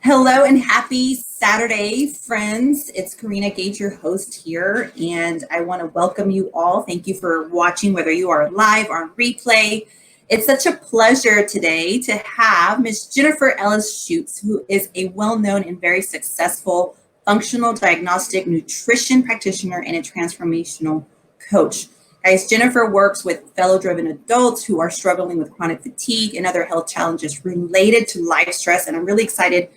Hello and happy Saturday, friends. It's Karina Gage, your host here, and I want to welcome you all. Thank you for watching, whether you are live or on replay. It's such a pleasure today to have Ms. Jennifer Ellis Schuetz, who is a well-known and very successful functional diagnostic nutrition practitioner and a transformational coach. Guys, Jennifer works with fellow-driven adults who are struggling with chronic fatigue and other health challenges related to life stress, and I'm really excited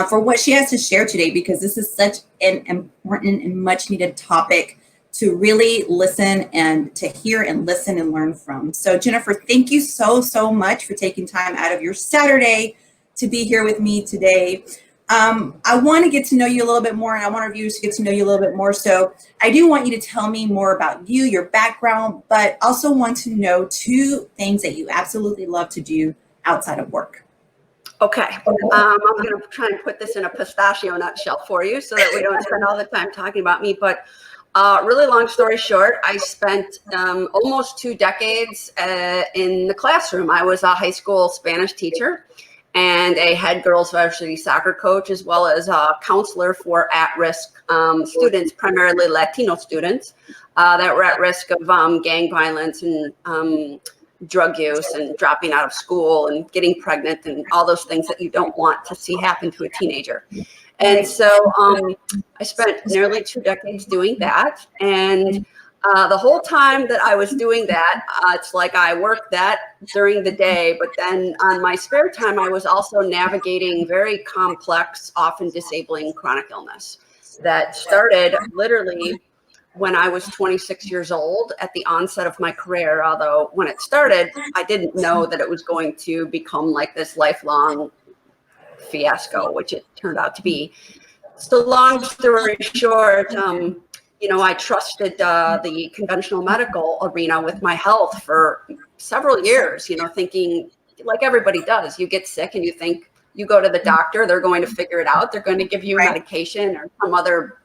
for what she has to share today, because this is such an important and much needed topic to really listen and to hear and listen and learn from. So Jennifer, thank you so much for taking time out of your Saturday to be here with me today. I want to get to know you a little bit more, and I want our viewers to get to know you a little bit more. So I do want you to tell me more about you, your background, but also want to know two things that you absolutely love to do outside of work. Okay, I'm going to try and put this in a pistachio nutshell for you so that we don't spend all the time talking about me. But really long story short, I spent almost 2 decades in the classroom. I was a high school Spanish teacher and a head girls varsity soccer coach, as well as a counselor for at-risk students, primarily Latino students that were at risk of gang violence and drug use and dropping out of school and getting pregnant and all those things that you don't want to see happen to a teenager. And so I spent nearly 2 decades doing that. And the whole time that I was doing that, it's like I worked that during the day, but then on my spare time, I was also navigating very complex, often disabling chronic illness that started literally when I was 26 years old at the onset of my career. Although when it started, I didn't know that it was going to become like this lifelong fiasco, which it turned out to be. So long story short, I trusted the conventional medical arena with my health for several years, thinking like everybody does. You get sick and you think you go to the doctor, they're going to figure it out. They're going to give you medication or some other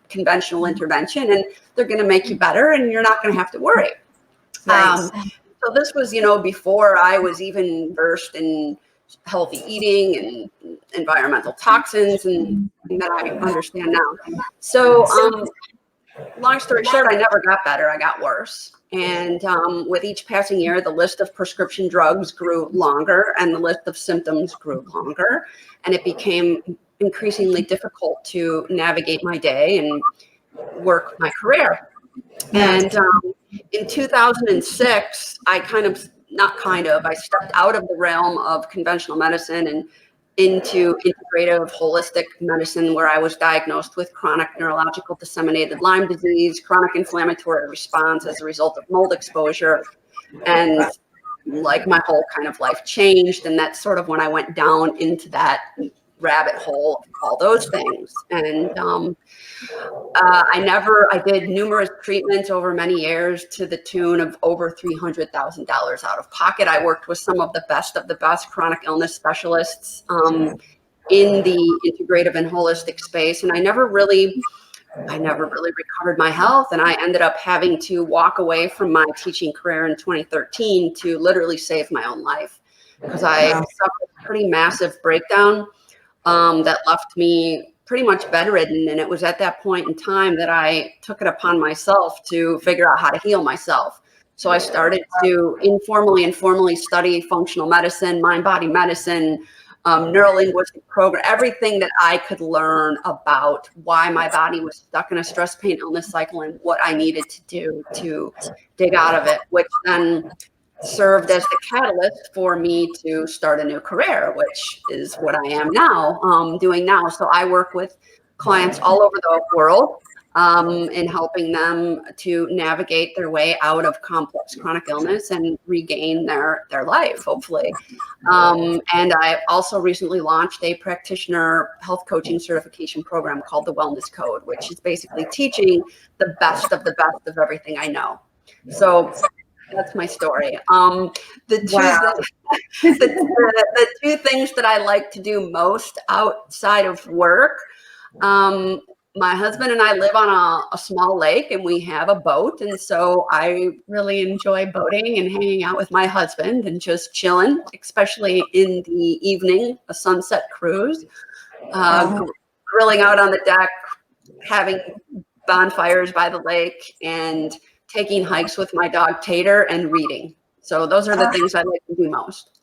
conventional intervention, and they're going to make you better and you're not going to have to worry. So this was, before I was even versed in healthy eating and environmental toxins and that I understand now. So long story short, I never got better. I got worse. And with each passing year, the list of prescription drugs grew longer and the list of symptoms grew longer. And it became increasingly difficult to navigate my day and work my career. And in 2006, I stepped out of the realm of conventional medicine and into integrative holistic medicine, where I was diagnosed with chronic neurological disseminated Lyme disease, chronic inflammatory response as a result of mold exposure. And like my whole kind of life changed. And that's sort of when I went down into that rabbit hole of all those things. And I did numerous treatments over many years to the tune of over $300,000 out of pocket. I worked with some of the best chronic illness specialists in the integrative and holistic space. And I never really recovered my health. And I ended up having to walk away from my teaching career in 2013 to literally save my own life, because I suffered a pretty massive breakdown that left me pretty much bedridden. And it was at that point in time that I took it upon myself to figure out how to heal myself. So I started to informally and formally study functional medicine, mind-body medicine, neuro-linguistic program, everything that I could learn about why my body was stuck in a stress pain illness cycle and what I needed to do to dig out of it, which then served as the catalyst for me to start a new career, which is what I am now, doing now. So I work with clients all over the world in helping them to navigate their way out of complex chronic illness and regain their life, hopefully. And I also recently launched a practitioner health coaching certification program called the Wellness Code, which is basically teaching the best of everything I know. So that's my story. The two things that I like to do most outside of work, my husband and I live on a small lake, and we have a boat. And so I really enjoy boating and hanging out with my husband and just chilling, especially in the evening, a sunset cruise, grilling out on the deck, having bonfires by the lake, and taking hikes with my dog Tater, and reading. So those are the things I like to do most.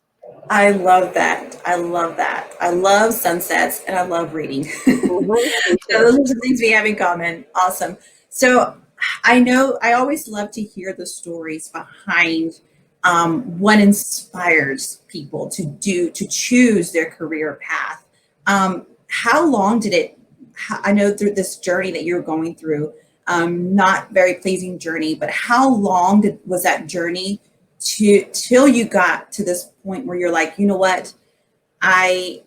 I love that. I love that. I love sunsets and I love reading. Mm-hmm. So those are some things we have in common. Awesome. So I know I always love to hear the stories behind what inspires people to choose their career path. How long did it, I know through this journey that you're going through, not very pleasing journey, but how long was that journey till you got to this point where you're like, you know what, I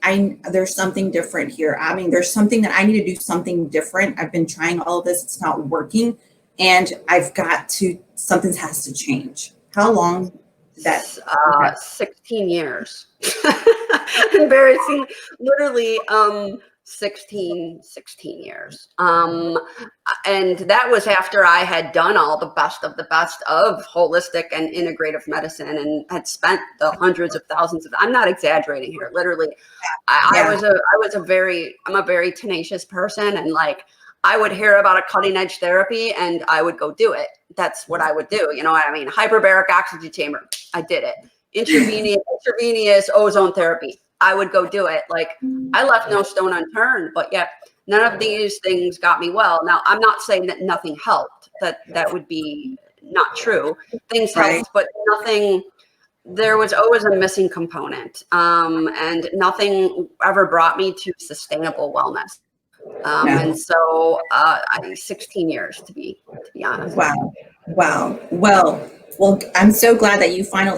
there's something different here. I mean, there's something that I need to do something different. I've been trying all of this, it's not working, and I've got to, something has to change. How long did that? 16 years. Embarrassing. Literally 16 years. And that was after I had done all the best of holistic and integrative medicine, and had spent the hundreds of thousands of, I'm not exaggerating here, literally. I'm a very tenacious person, and like, I would hear about a cutting edge therapy and I would go do it. That's what I would do. You know what I mean? Hyperbaric oxygen chamber, I did it. Intravenous ozone therapy, I would go do it. Like, I left no stone unturned, but yet none of these things got me well. Now, I'm not saying that nothing helped. That would be not true. Things helped, but nothing. There was always a missing component, and nothing ever brought me to sustainable wellness. And so, 16 years to be honest. Wow. Well, I'm so glad that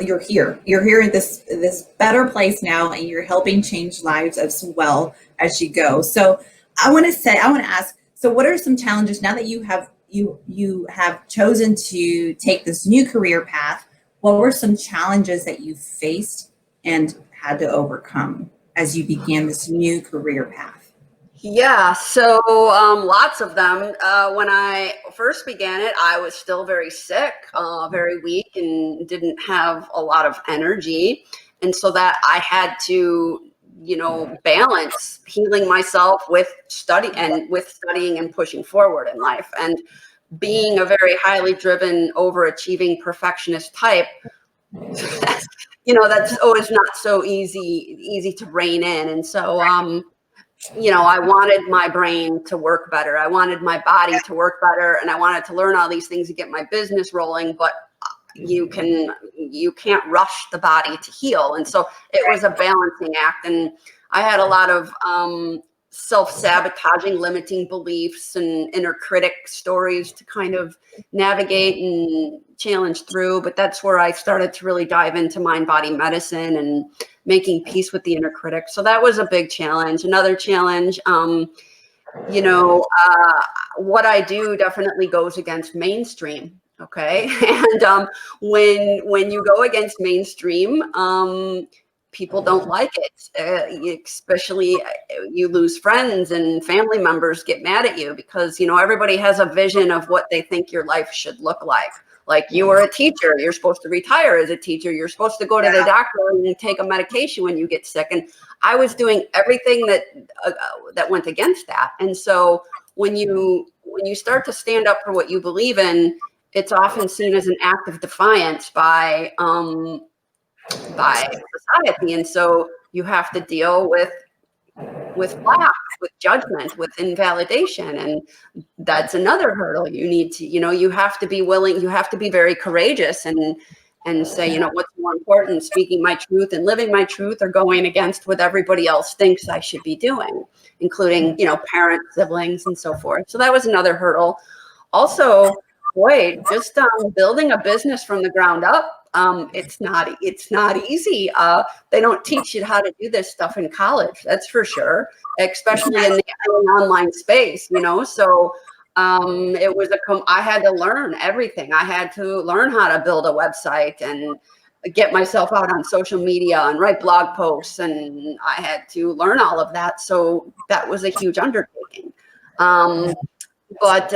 you're here. You're here in this better place now, and you're helping change lives as well as you go. So I want to ask, so what are some challenges now that you have chosen to take this new career path? What were some challenges that you faced and had to overcome as you began this new career path? Yeah, so lots of them. When I first began it, I was still very sick, very weak, and didn't have a lot of energy. And so that I had to, balance healing myself with studying and pushing forward in life. And being a very highly driven, overachieving perfectionist type, that's always not so easy to rein in. And so, I wanted my brain to work better. I wanted my body to work better, and I wanted to learn all these things to get my business rolling, but you can't rush the body to heal. And so it was a balancing act. And I had a lot of self-sabotaging, limiting beliefs and inner critic stories to kind of navigate and challenge through. But that's where I started to really dive into mind-body medicine and making peace with the inner critic. So that was a big challenge. Another challenge, what I do definitely goes against mainstream. Okay. And when you go against mainstream, people don't like it, especially you lose friends and family members get mad at you because, everybody has a vision of what they think your life should look like. Like, you are a teacher, you're supposed to retire as a teacher. You're supposed to go to the doctor and take a medication when you get sick. And I was doing everything that went against that. And so when you start to stand up for what you believe in, it's often seen as an act of defiance by society. And so you have to deal with flack, with judgment, with invalidation. And that's another hurdle. You need to, you have to be willing, you have to be very courageous and say, what's more important, speaking my truth and living my truth, or going against what everybody else thinks I should be doing, including, parents, siblings, and so forth. So that was another hurdle. Also, just building a business from the ground up. It's not easy. They don't teach you how to do this stuff in college. That's for sure, especially in the online space, so it was I had to learn everything. I had to learn how to build a website and get myself out on social media and write blog posts. And I had to learn all of that. So that was a huge undertaking. But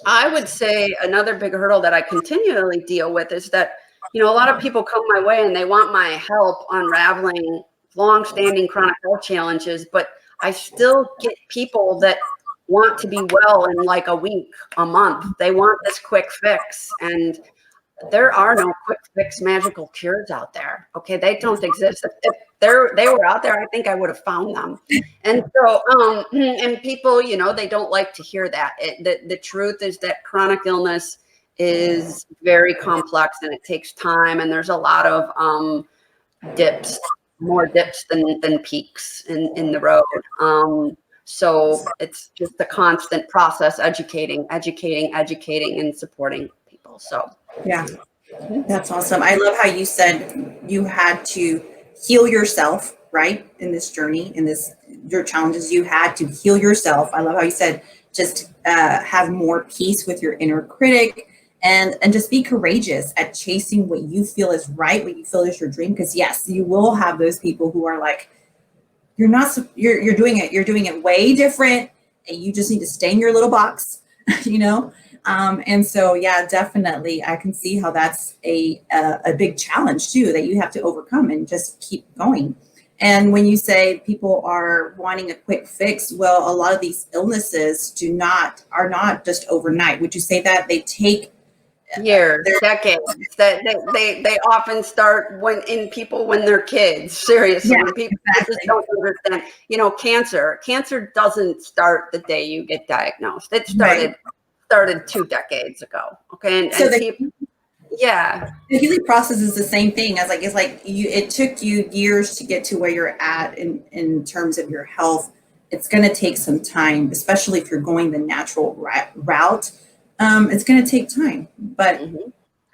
I would say another big hurdle that I continually deal with is that, a lot of people come my way and they want my help unraveling long-standing chronic health challenges, but I still get people that want to be well in like a week, a month. They want this quick fix, and there are no quick fix magical cures out there. Okay, they don't exist. If they were out there, I think I would have found them. And so, and people, they don't like to hear that. The truth is that chronic illness is very complex and it takes time. And there's a lot of dips, more dips than peaks in the road. So it's just a constant process, educating, and supporting people. So. Yeah, that's awesome. I love how you said you had to heal yourself, right? In this journey, your challenges, you had to heal yourself. I love how you said just have more peace with your inner critic and just be courageous at chasing what you feel is right, what you feel is your dream. Because yes, you will have those people who are like, you're doing it way different, and you just need to stay in your little box, And so, yeah, definitely, I can see how that's a big challenge too that you have to overcome and just keep going. And when you say people are wanting a quick fix, well, a lot of these illnesses are not just overnight. Would you say that they take years, decades? That they often start when they're kids. Seriously, Yeah, when people exactly. just don't understand. Cancer doesn't start the day you get diagnosed. It started 2 decades ago. Okay, and so people, yeah, the healing process is the same thing as it took you years to get to where you're at in terms of your health. It's going to take some time, especially if you're going the natural route. It's going to take time, but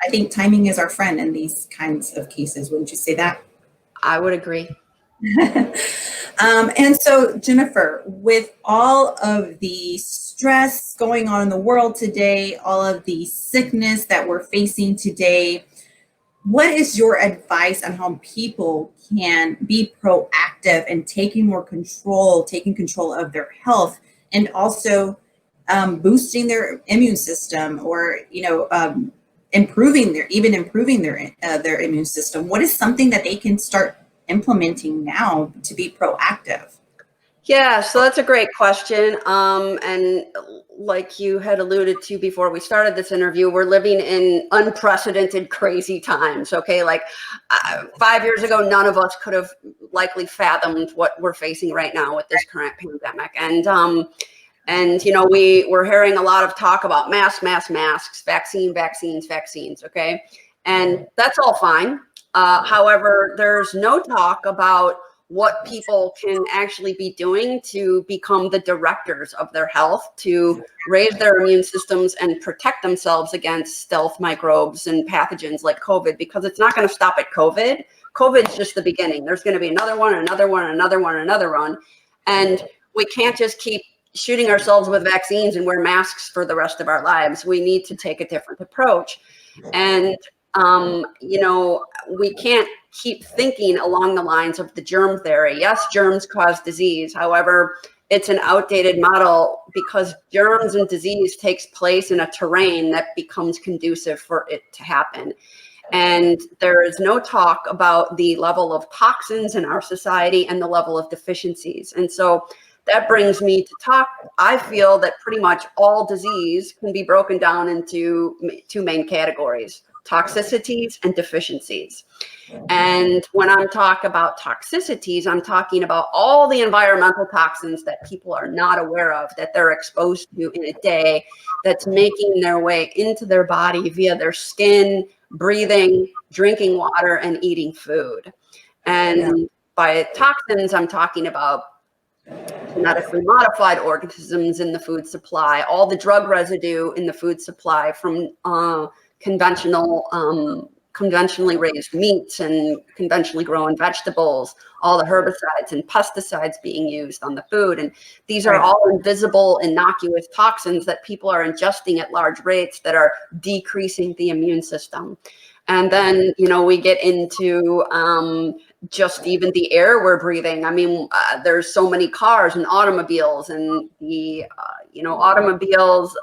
I think timing is our friend in these kinds of cases. Wouldn't you say that? I would agree. And so, Jennifer, with all of the stress going on in the world today, all of the sickness that we're facing today, what is your advice on how people can be proactive and taking control of their health, and also boosting their immune system, or improving their immune system? What is something that they can start implementing now to be proactive? Yeah, so that's a great question. And like you had alluded to before we started this interview, we're living in unprecedented, crazy times. Okay, 5 years ago, none of us could have likely fathomed what we're facing right now with this current pandemic. And we're hearing a lot of talk about masks, vaccines. Okay, and that's all fine. However, there's no talk about what people can actually be doing to become the directors of their health, to raise their immune systems and protect themselves against stealth microbes and pathogens like COVID, because it's not going to stop at COVID. COVID is just the beginning. There's going to be another one. And we can't just keep shooting ourselves with vaccines and wear masks for the rest of our lives. We need to take a different approach. And we can't keep thinking along the lines of the germ theory. Yes, germs cause disease. However, it's an outdated model, because germs and disease takes place in a terrain that becomes conducive for it to happen. And there is no talk about the level of toxins in our society and the level of deficiencies. And so that brings me to talk. I feel that pretty much all disease can be broken down into 2 main categories: toxicities and deficiencies. And when I'm talking about toxicities, I'm talking about all the environmental toxins that people are not aware of, that they're exposed to in a day, that's making their way into their body via their skin, breathing, drinking water, and eating food. And by toxins, I'm talking about genetically modified organisms in the food supply, all the drug residue in the food supply from conventionally raised meats and conventionally grown vegetables, all the herbicides and pesticides being used on the food. And these are all invisible, innocuous toxins that people are ingesting at large rates that are decreasing the immune system. And then, we get into just even the air we're breathing. I mean, there's so many cars and automobiles, and the automobiles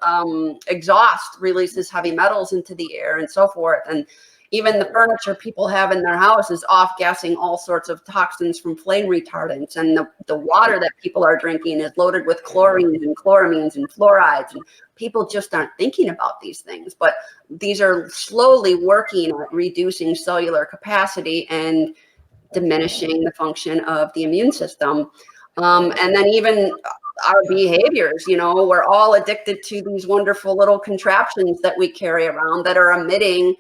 exhaust releases heavy metals into the air and so forth. And even the furniture people have in their house is off-gassing all sorts of toxins from flame retardants. And the water that people are drinking is loaded with chlorines and chloramines and fluorides. And people just aren't thinking about these things. But these are slowly working at reducing cellular capacity and diminishing the function of the immune system. And then even our behaviors, we're all addicted to these wonderful little contraptions that we carry around that are emitting,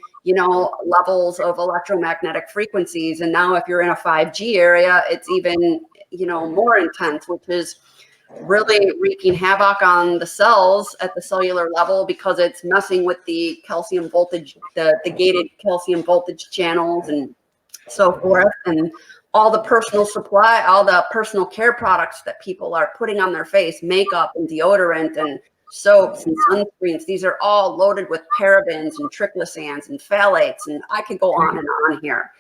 levels of electromagnetic frequencies. And now if you're in a 5G area, it's even, more intense, which is really wreaking havoc on the cells at the cellular level, because it's messing with the calcium voltage, the gated calcium voltage channels and so forth, and all the personal supply, all the personal care products that people are putting on their face, makeup and deodorant and soaps and sunscreens. These are all loaded with parabens and triclosans and phthalates, and I could go on and on here.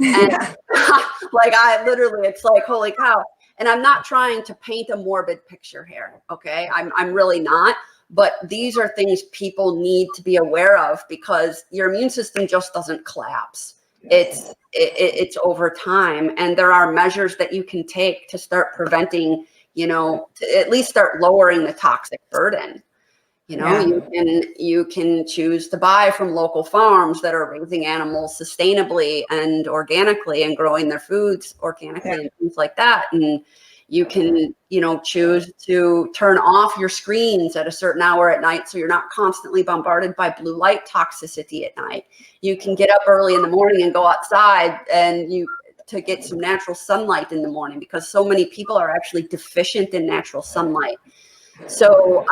And it's like, holy cow. And I'm not trying to paint a morbid picture here, okay? I'm really not. But these are things people need to be aware of, because your immune system just doesn't collapse. It's over time, and there are measures that you can take to start preventing, to at least start lowering the toxic burden. You can choose to buy from local farms that are raising animals sustainably and organically and growing their foods organically and things like that. And you can, choose to turn off your screens at a certain hour at night so you're not constantly bombarded by blue light toxicity at night. You can get up early in the morning and go outside to get some natural sunlight in the morning, because so many people are actually deficient in natural sunlight. So,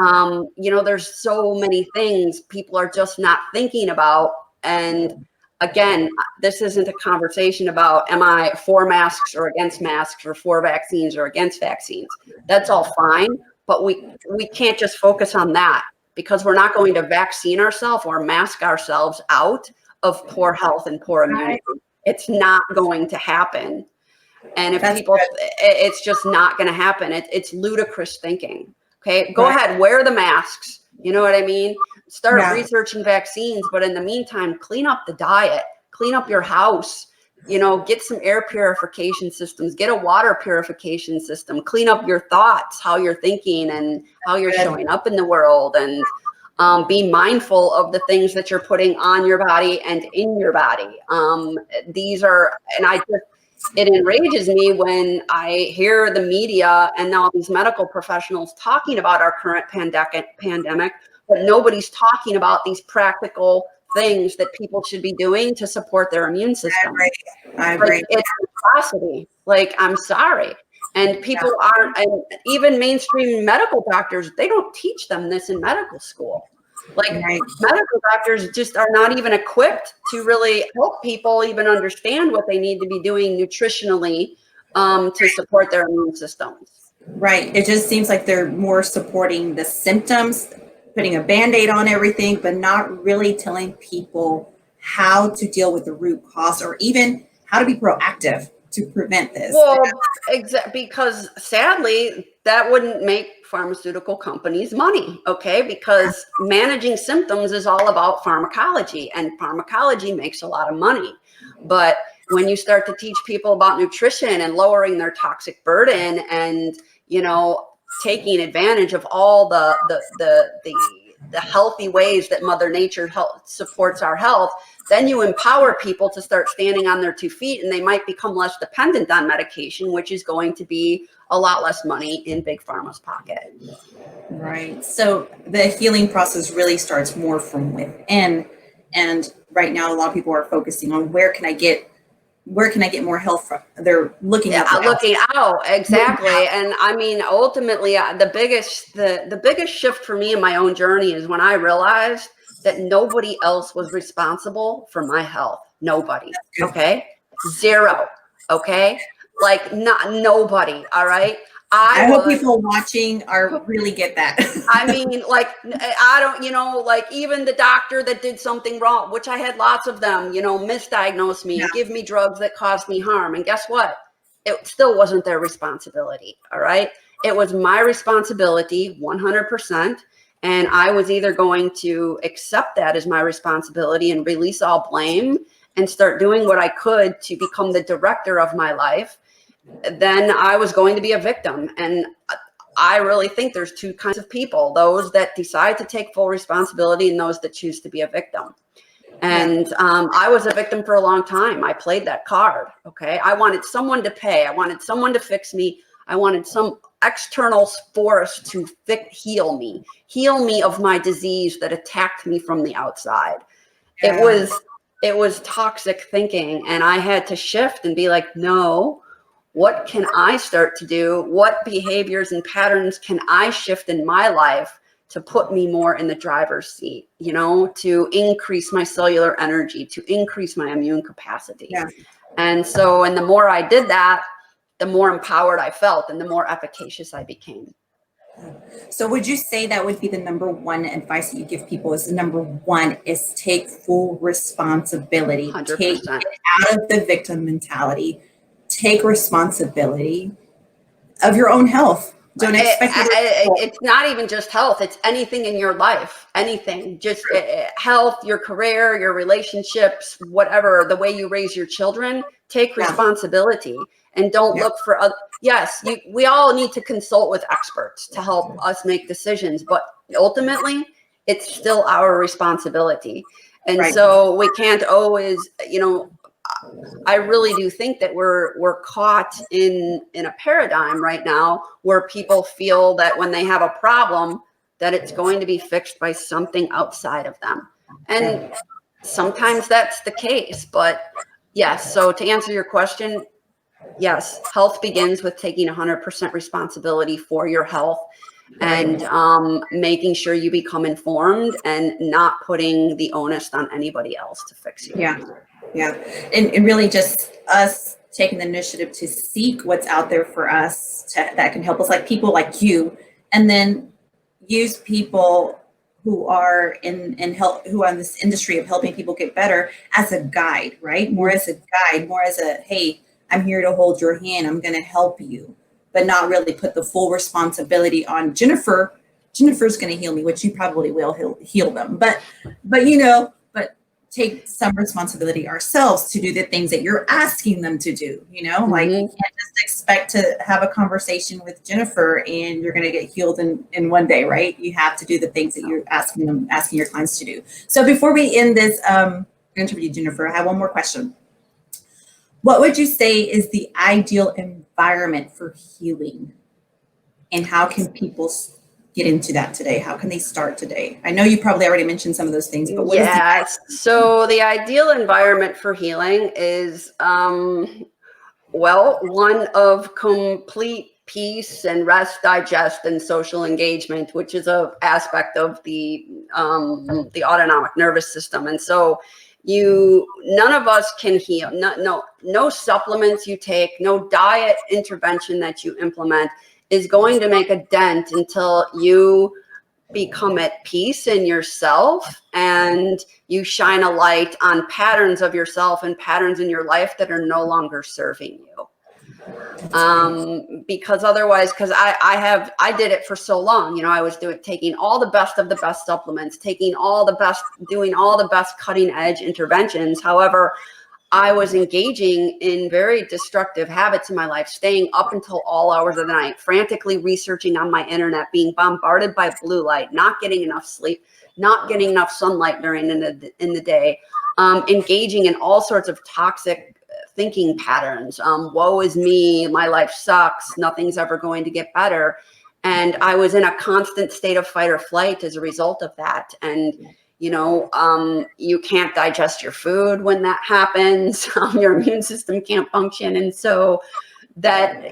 there's so many things people are just not thinking about. And again, this isn't a conversation about, am I for masks or against masks, or for vaccines or against vaccines? That's all fine, but we can't just focus on that, because we're not going to vaccine ourselves or mask ourselves out of poor health and poor immunity. It's not going to happen. And if it's just not going to happen. It's ludicrous thinking. Okay, go ahead, wear the masks. You know what I mean? Start researching vaccines, but in the meantime, clean up the diet, clean up your house, get some air purification systems, get a water purification system, clean up your thoughts, how you're thinking and how you're showing up in the world, and be mindful of the things that you're putting on your body and in your body. It enrages me when I hear the media and now these medical professionals talking about our current pandemic, but nobody's talking about these practical things that people should be doing to support their immune system. I agree. It's an atrocity. I'm sorry. And people aren't, and even mainstream medical doctors, they don't teach them this in medical school. Medical doctors just are not even equipped to really help people even understand what they need to be doing nutritionally to support their immune systems. Right. It just seems like they're more supporting the symptoms, putting a Band-Aid on everything, but not really telling people how to deal with the root cause, or even how to be proactive to prevent this. Well, because sadly, that wouldn't make pharmaceutical companies money, okay? Because managing symptoms is all about pharmacology, and pharmacology makes a lot of money. But when you start to teach people about nutrition and lowering their toxic burden, and taking advantage of all the healthy ways that Mother Nature supports our health, then you empower people to start standing on their 2 feet, and they might become less dependent on medication, which is going to be a lot less money in Big Pharma's pocket. Right. So the healing process really starts more from within. And right now, a lot of people are focusing on where can I get more health from? They're looking out. Exactly. And I mean, ultimately, the biggest shift for me in my own journey is when I realized that nobody else was responsible for my health. Nobody. Okay. Zero. Okay. Nobody. All right. I hope people watching are really get that. I mean, like, I don't, like even the doctor that did something wrong, which I had lots of them, misdiagnose me and give me drugs that caused me harm. And guess what? It still wasn't their responsibility. All right. It was my responsibility 100%. And I was either going to accept that as my responsibility and release all blame and start doing what I could to become the director of my life. Then I was going to be a victim. And I really think there's two kinds of people, those that decide to take full responsibility and those that choose to be a victim. And I was a victim for a long time. I played that card. Okay. I wanted someone to pay. I wanted someone to fix me. I wanted some external force to heal me of my disease that attacked me from the outside. Yeah. It was toxic thinking. And I had to shift and be like, no, what can I start to do? What behaviors and patterns can I shift in my life to put me more in the driver's seat, to increase my cellular energy, to increase my immune capacity. Yeah. And the more I did that, the more empowered I felt and the more efficacious I became. So would you say that would be the number one advice that you give people is number one is take full responsibility, 100%. Take it out of the victim mentality, take responsibility of your own health. Don't expect it's not even just health. It's anything in your life, anything, just health, your career, your relationships, whatever, the way you raise your children, take responsibility and don't look for other. Yes, we all need to consult with experts to help us make decisions, but ultimately it's still our responsibility. And so we can't always, I really do think that we're caught in a paradigm right now where people feel that when they have a problem, that it's going to be fixed by something outside of them. And sometimes that's the case, but yes. So to answer your question, yes, health begins with taking 100% responsibility for your health and making sure you become informed and not putting the onus on anybody else to fix you. Yeah. And really just us taking the initiative to seek what's out there for us that can help us, like people like you, and then use people who are in this industry of helping people get better as a guide, right? More as a guide, more as a, hey, I'm here to hold your hand. I'm going to help you, but not really put the full responsibility on Jennifer. Jennifer's going to heal me, which you probably will heal them, but take some responsibility ourselves to do the things that you're asking them to do, like you can't just expect to have a conversation with Jennifer and you're going to get healed in one day, right? You have to do the things that you're asking your clients to do. So before we end this interview, Jennifer, I have one more question. What would you say is the ideal environment for healing, and how can people get into that today? How can they start today? I know you probably already mentioned some of those things, but so the ideal environment for healing is, one of complete peace and rest, digest, and social engagement, which is an aspect of the autonomic nervous system. And so none of us can heal. No supplements you take, no diet intervention that you implement is going to make a dent until you become at peace in yourself and you shine a light on patterns of yourself and patterns in your life that are no longer serving you. Because otherwise, I did it for so long, I was taking all the best of the best supplements, doing all the best cutting edge interventions. However, I was engaging in very destructive habits in my life, staying up until all hours of the night, frantically researching on my internet, being bombarded by blue light, not getting enough sleep, not getting enough sunlight during in the day, engaging in all sorts of toxic thinking patterns. Woe is me, my life sucks, nothing's ever going to get better. And I was in a constant state of fight or flight as a result of that. And you can't digest your food when that happens. Your immune system can't function. And so that,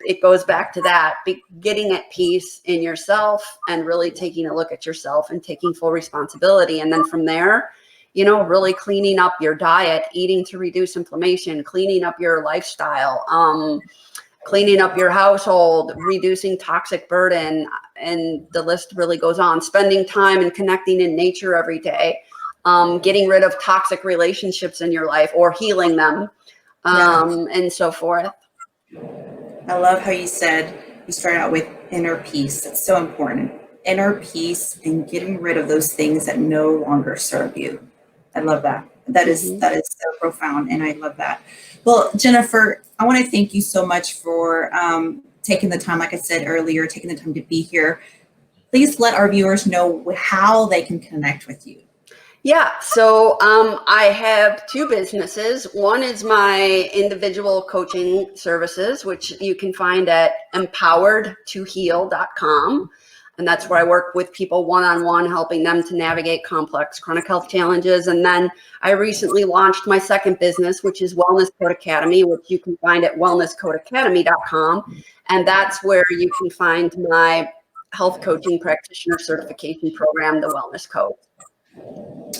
it goes back to that, getting at peace in yourself and really taking a look at yourself and taking full responsibility. And then from there, really cleaning up your diet, eating to reduce inflammation, cleaning up your lifestyle, cleaning up your household, reducing toxic burden, and the list really goes on. Spending time and connecting in nature every day, getting rid of toxic relationships in your life or healing them, and so forth. I love how you said you start out with inner peace. It's so important. Inner peace and getting rid of those things that no longer serve you. I love that. That is so profound, and I love that. Well, Jennifer, I want to thank you so much for taking the time, like I said earlier, taking the time to be here. Please let our viewers know how they can connect with you. Yeah, so I have two businesses. One is my individual coaching services, which you can find at empoweredtoheal.com. And that's where I work with people one-on-one, helping them to navigate complex chronic health challenges. And then I recently launched my second business, which is Wellness Code Academy, which you can find at wellnesscodeacademy.com. And that's where you can find my health coaching practitioner certification program, the Wellness Code.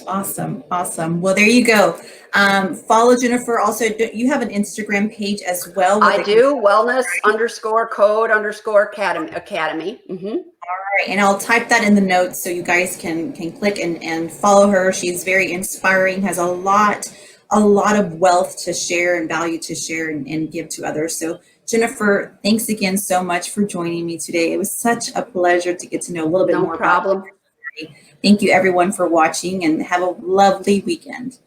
Awesome. Awesome. Well, there you go. Follow Jennifer. Also, you have an Instagram page as well. I do. Wellness_code_academy. Mm-hmm. All right. And I'll type that in the notes so you guys can click and follow her. She's very inspiring, has a lot of wealth to share and value to share and give to others. So Jennifer, thanks again so much for joining me today. It was such a pleasure to get to know a little bit more about you. Thank you everyone for watching, and have a lovely weekend.